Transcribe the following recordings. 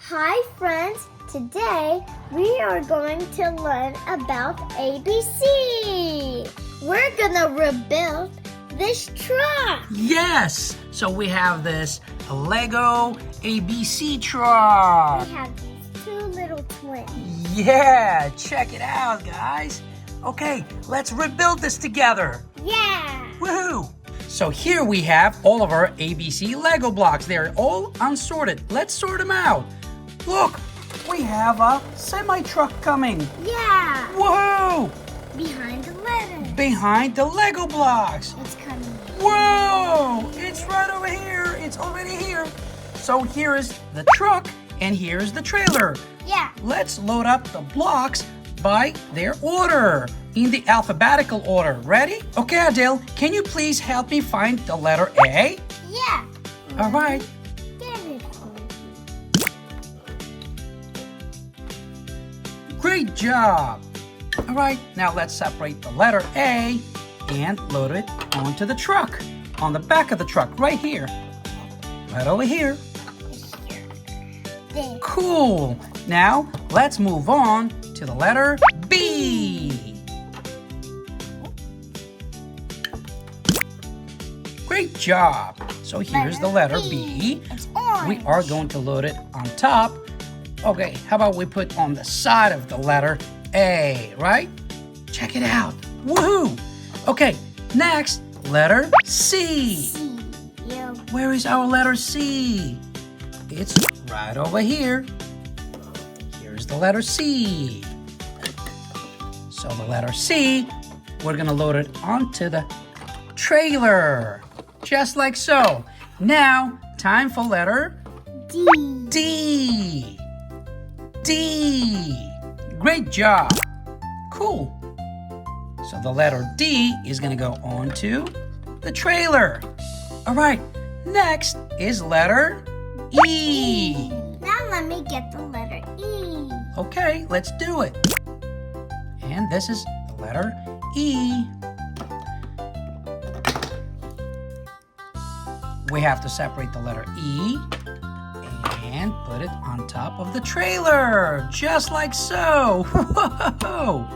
Hi friends, today we are going to learn about ABC. We're gonna rebuild this truck. Yes, so we have this Lego ABC truck. We have these two little twins. Yeah, check it out, guys. Okay, let's rebuild this together. Yeah! Woohoo! So here we have all of our ABC Lego blocks. They're all unsorted. Let's sort them out. Look, we have a semi-truck coming. Yeah! Woohoo! Behind the letter. Behind the Lego blocks. It's coming. Whoa! It's right over here. It's already here. So here is the truck and here's the trailer. Yeah. Let's load up the blocks by their order in the alphabetical order. Ready? Okay, Adel, can you please help me find the letter A? Yeah. All right. Get it. Great job. All right, now let's separate the letter A and load it onto the truck. On the back of the truck, right here. Right over here. There. Cool. Now, let's move on to the letter B. Great job. So here's the letter B. It's orange. We are going to load it on top. Okay, how about we put on the side of the letter A, right? Check it out. Woohoo! Okay, next, letter C. C. Yeah. Where is our letter C? It's right over here. Here's the letter C. So the letter C, we're gonna load it onto the trailer. Just like so. Now, time for letter D. D. D. Great job. Cool. So the letter D is gonna go onto the trailer. All right, next is letter E. Now let me get the letter E. Okay, let's do it. And this is the letter E. We have to separate the letter E and put it on top of the trailer, just like so. Whoa!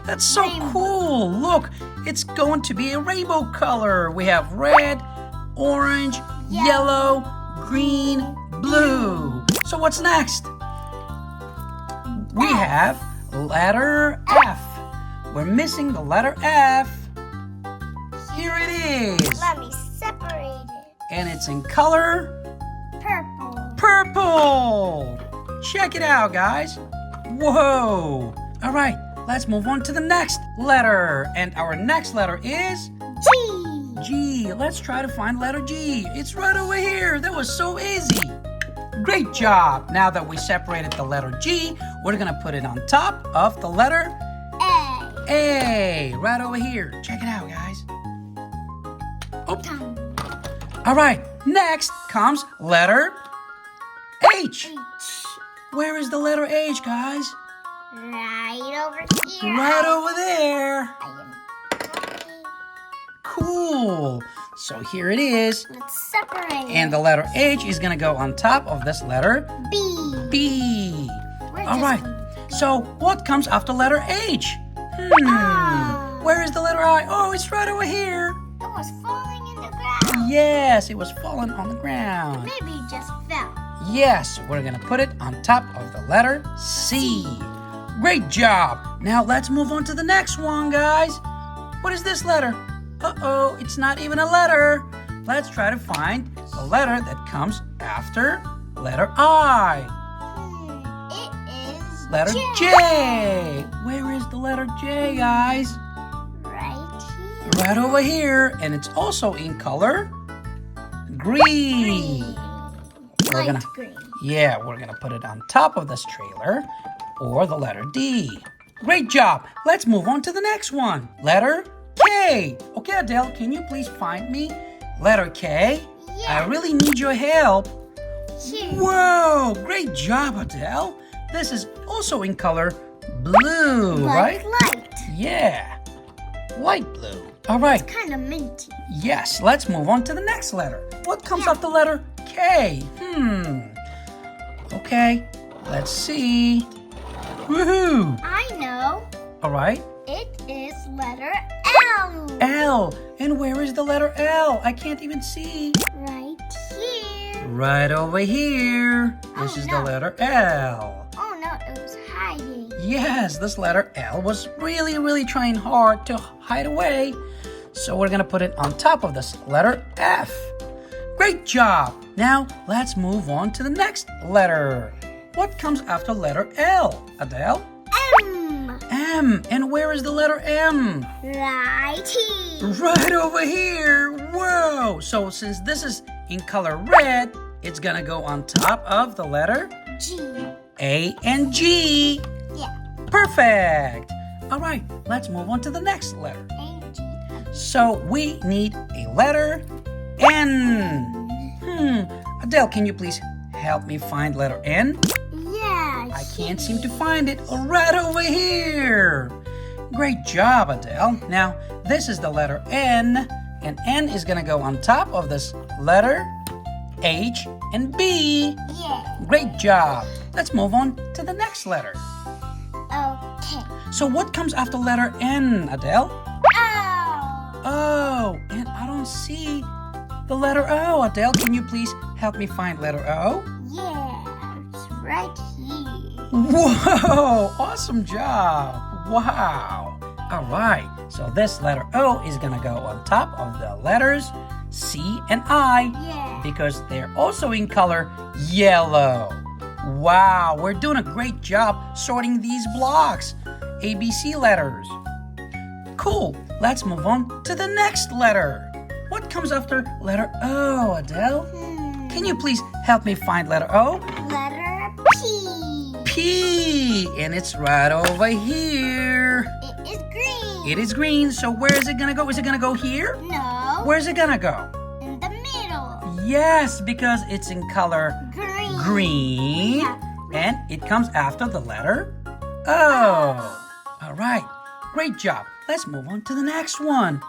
That's so cool. Look, it's going to be a rainbow color. We have red, orange, yellow, green, blue. So what's next? We have letter F. We're missing the letter F. Here it is. Let me separate it. And it's in color Purple. purple. Check it out, guys. Whoa. All right, let's move on to the next letter. And our next letter is G. G. Let's try to find letter G. It's right over here. That was so easy. Great job. Now that we separated the letter G, we're gonna put it on top of the letter A. A. Right over here. Check it out, guys. Oh. Tongue. All right, next comes letter H. H. Where is the letter H, guys? Right over here. Right over there. I am. Cool. So here it is. Let's separate And the letter H is gonna go on top of this letter B. B. Where's All this right. one? So what comes after letter H? I. Where is the letter I? Oh, it's right over here. It was falling in the ground. Yes, it was falling on the ground. Maybe it just fell. Yes, we're gonna put it on top of the letter C. Great job. Now let's move on to the next one, guys. What is this letter? Uh-oh, it's not even a letter. Let's try to find the letter that comes after letter I. It is Letter J. Where is the letter J, guys? Right here. Right over here, and it's also in color green. We're Light green. Yeah, we're gonna put it on top of this trailer or the letter D. Great job. Let's move on to the next one. Letter K. Okay, Adele, can you please find me letter K? Yeah. I really need your help. Here. Whoa, great job, Adele. This is also in color blue, right? Light. Yeah, light blue. All right. Kind of minty. Yes, let's move on to the next letter. What comes after letter K? Okay, let's see. Woohoo! I know. All right. It is letter L. L. And where is the letter L? I can't even see. Right here. Right over here. This is the letter L. Oh no, it was hiding. Yes, this letter L was really trying hard to hide away. So we're gonna put it on top of this letter F. Great job. Now let's move on to the next letter. What comes after letter L, Adele? M. M. And where is the letter M? Right here. Right over here. Whoa. So since this is in color red, it's gonna go on top of the letter G. A and G. Yeah. Perfect. All right, let's move on to the next letter. A, G. So we need a letter N. Adele, can you please help me find letter N? Yeah. I can't seem to find it. Right over here. Great job, Adele. Now, this is the letter N, and N is going to go on top of this letter H and B. Yeah. Great job. Let's move on to the next letter. Okay. So what comes after letter N, Adele? O. Oh, and I don't see the letter O. Adele, can you please help me find letter O? Yeah, it's right here. Whoa, awesome job. Wow. All right, so this letter O is gonna go on top of the letters C and I Yeah. because they're also in color yellow. Wow, we're doing a great job sorting these blocks, ABC letters. Cool, let's move on to the next letter. What comes after letter O, Adele? Can you please help me find letter O? Letter P. P, and it's right over here. It is green. It is green, so where is it gonna go? Is it gonna go here? No. Where's it gonna go? In the middle. Yes, because it's in color Green. green, Yeah. and it comes after the letter O. All right, great job. Let's move on to the next one.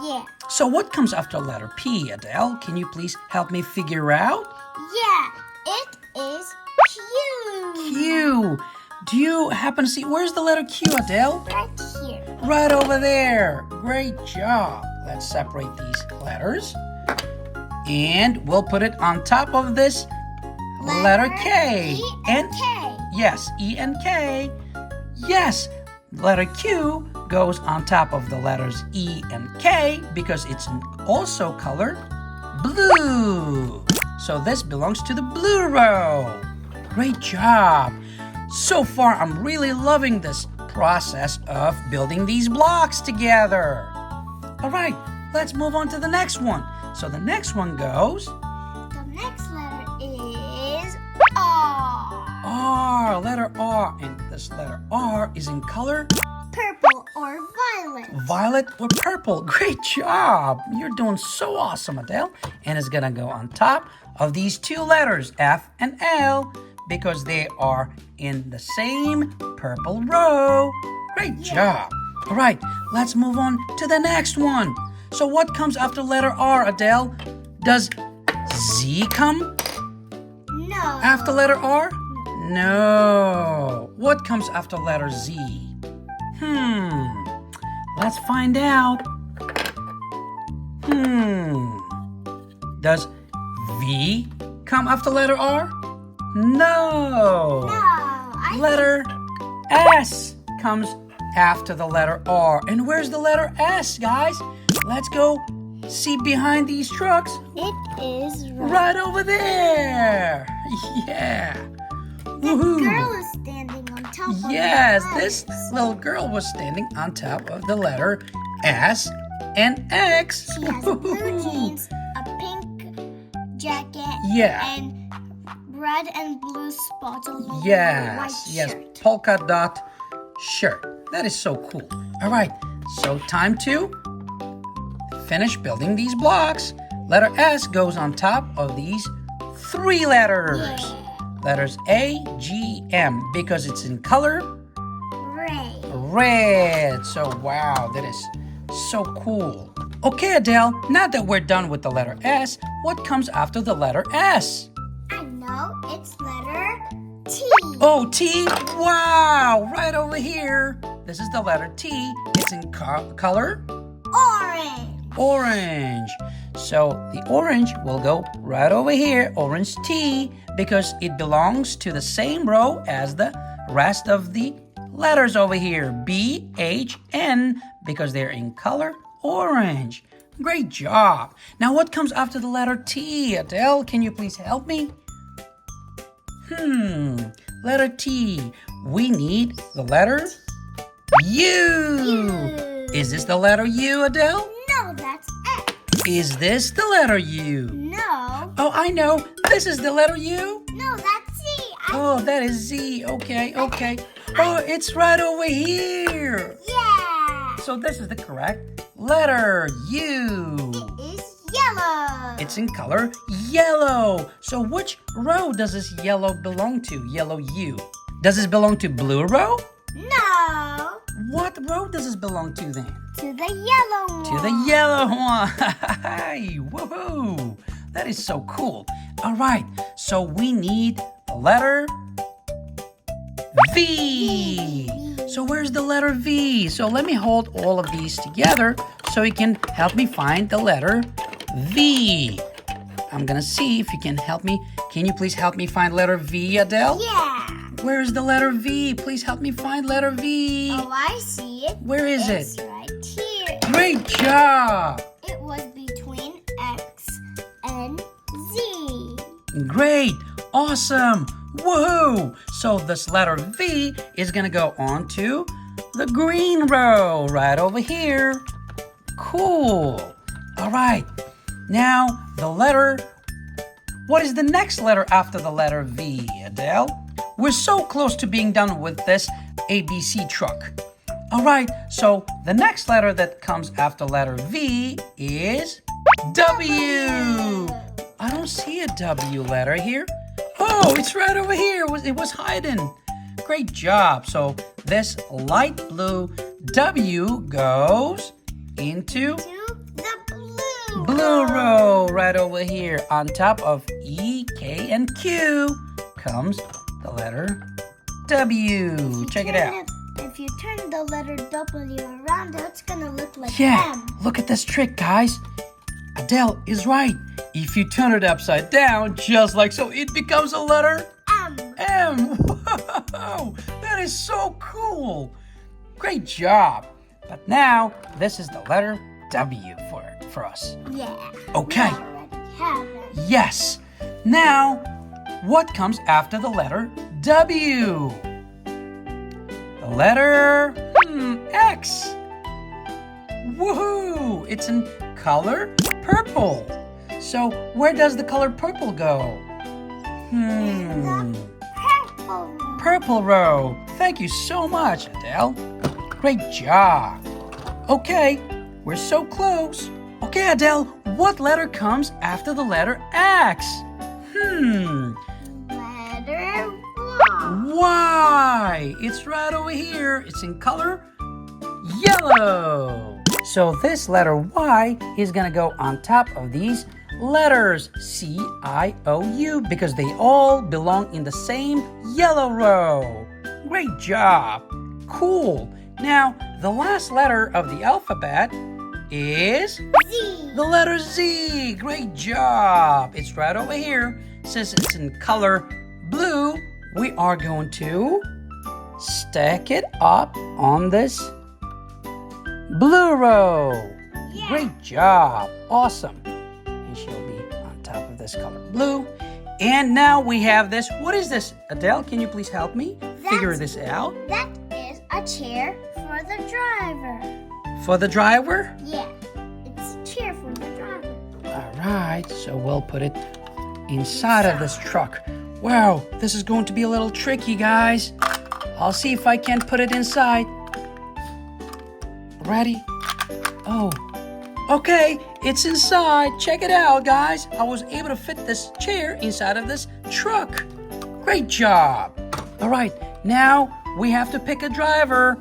Yeah. So what comes after letter P, Adele? Can you please help me figure out? Yeah. It is Q. Q. Do you happen to see, where's the letter Q, Adele? Right here. Right over there. Great job. Let's separate these letters. And we'll put it on top of this letter K. E and K. Yes, E and K. Yes, letter Q goes on top of the letters E and K because it's also color blue. So this belongs to the blue row. Great job. So far, I'm really loving this process of building these blocks together. All right, let's move on to the next one. So the next one goes The next letter is R. R, letter R. And this letter R is in color Purple or violet. violet or purple. Great job. You're doing so awesome, Adele. And it's gonna go on top of these two letters, F and L, because they are in the same purple row. Great job. All right, let's move on to the next one. So what comes after letter R, Adele? Does Z come No. after letter R? No. What comes after letter Z? Let's find out. Does V come after letter R? No. No. Letter S comes after the letter R. And where's the letter S, guys? Let's go see behind these trucks. It is Right over there. Yeah. Woohoo. Girl is standing on top of Yes, the this letters. little girl was standing on top of the letter S and X. She has blue jeans, a pink jacket, Yeah. and red and blue spots on the white Yes, shirt. polka dot shirt. That is so cool. All right, so time to finish building these blocks. Letter S goes on top of these three letters. Yeah. Letters A, G, M, because it's in color Red. red. So, wow, that is so cool. Okay, Adele, now that we're done with the letter S, what comes after the letter S? I know it's letter T. Oh, T. Wow, right over here. This is the letter T. It's in color? Orange. Orange. So the orange will go right over here, orange T, because it belongs to the same row as the rest of the letters over here. B, H, N, because they're in color orange. Great job. Now what comes after the letter T? Adele, can you please help me? Letter T. We need the letter U. Is this the letter U, Adele? No, that's X. Is this the letter U? No. Oh, I know. This is the letter U? No, that's Z. Oh, that is Z. Okay. Oh, it's right over here. Yeah. So this is the correct letter, U. It is yellow. It's in color yellow. So which row does this yellow belong to? Yellow U. Does this belong to blue row? No. What row does this belong to then? To the yellow one. To the yellow one. Woohoo! That is so cool. All right, so we need the letter V. So where's the letter V? So let me hold all of these together so you can help me find the letter V. I'm gonna see if you can help me. Can you please help me find letter V, Adele? Yeah. Where's the letter V? Please help me find letter V. Oh, I see it. Where is It's it? right here. Great job. It was between X and Z. Great. Awesome. Woohoo. So this letter V is going to go on to the green row right over here. Cool. All right. Now the letter. What is the next letter after the letter V, Adele? We're so close to being done with this ABC truck. All right, so the next letter that comes after letter V is W. I don't see a W letter here. Oh, it's right over here. It was hiding. Great job. So this light blue W goes into To the blue row right over here. On top of E, K, and Q comes the letter W. Check it out. If you turn the letter W around, it's gonna look like Yeah, M. look at this trick, guys. Adele is right. If you turn it upside down, just like so, it becomes a letter M. M. Whoa, that is so cool. Great job. But now, this is the letter W for us. Yeah. Okay. We already have it. Yes. Now, what comes after the letter W? The letter X. Woohoo! It's in color purple. So where does the color purple go? Purple. Purple row. Thank you so much, Adele. Great job. Okay, we're so close. Okay, Adele, what letter comes after the letter X? Letter Y. Y. It's right over here. It's in color yellow. So this letter Y is gonna go on top of these letters C-I-O-U because they all belong in the same yellow row. Great job. Cool. Now, the last letter of the alphabet is Z. the letter Z. Great job. It's right over here. Since it's in color blue, we are going to stack it up on this blue row. Yeah. Great job. Awesome. And she'll be on top of this color blue. And now we have this. What is this? Adele, can you please help me figure this out? That is a chair for the driver. For the driver? Yeah, it's a chair for the driver. All right, so we'll put it inside of this truck. Wow, this is going to be a little tricky, guys. I'll see if I can put it inside. Ready? Oh, okay, it's inside. Check it out, guys. I was able to fit this chair inside of this truck. Great job. All right, now we have to pick a driver.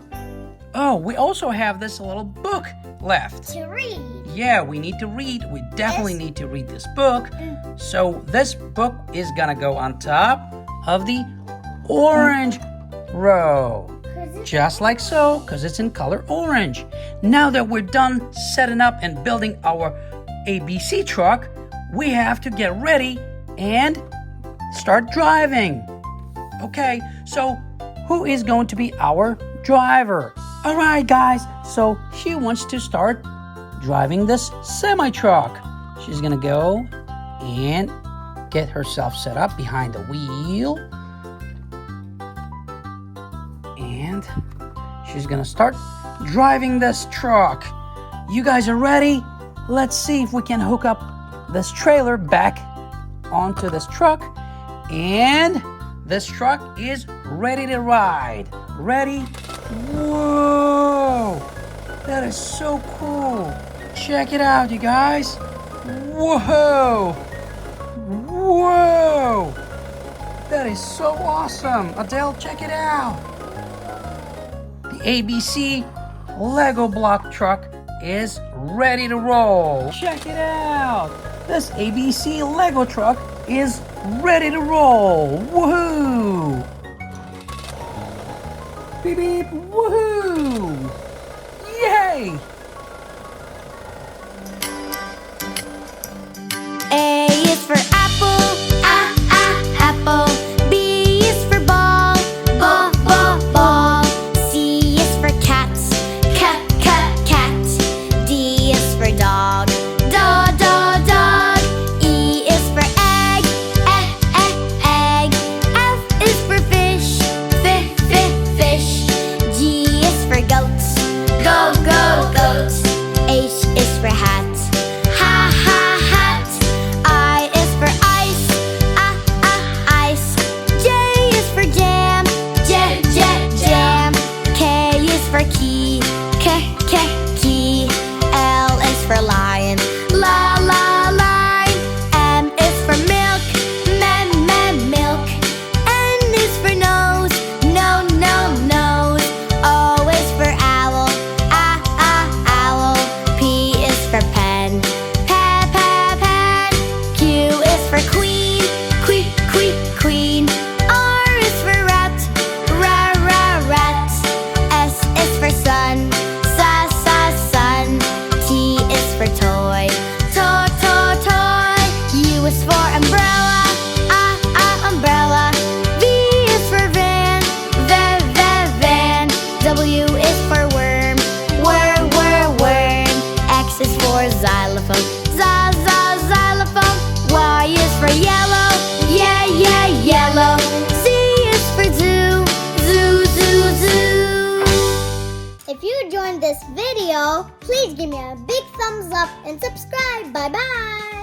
Oh, we also have this little book left. To read. Yeah, we need to read. We definitely need to read this book. So this book is gonna go on top of the orange row. Just like so, because it's in color orange. Now that we're done setting up and building our ABC truck, we have to get ready and start driving. Okay, so who is going to be our driver? All right, guys, so she wants to start driving this semi-truck. She's gonna go and get herself set up behind the wheel. And she's gonna start driving this truck. You guys are ready? Let's see if we can hook up this trailer back onto this truck. And this truck is ready to ride. Ready? Whoa! That is so cool. Check it out, you guys. Whoa! Whoa! That is so awesome. Adel, check it out. The ABC Lego block truck is ready to roll. Check it out. This ABC Lego truck is ready to roll. Woohoo! Beep beep, woohoo! Yay! A is for apple, apple. B is for ball, ball. C is for cat, cat. D is for dog, dog. E is for egg, egg. F is for fish, fish. G is for goat, goat. H is for hat, hat. I is for ice, ice. J is for jam, jam. K is for key, key. L is for lion, lion. M is for milk, milk. N is for nose, nose. O is for owl, owl. P is for pen, pen. Q is for queen, queen. R is for rat, rat. S is for sun, sun. T is for toy, toy. U is for umbrella, umbrella. V is for van, van. W is for worm, worm. X is for xylophone, xylophone. Y is for yellow, yellow. Z is for zoo, zoo. If you enjoyed this video, please give me a big thumbs up and subscribe. Bye-bye.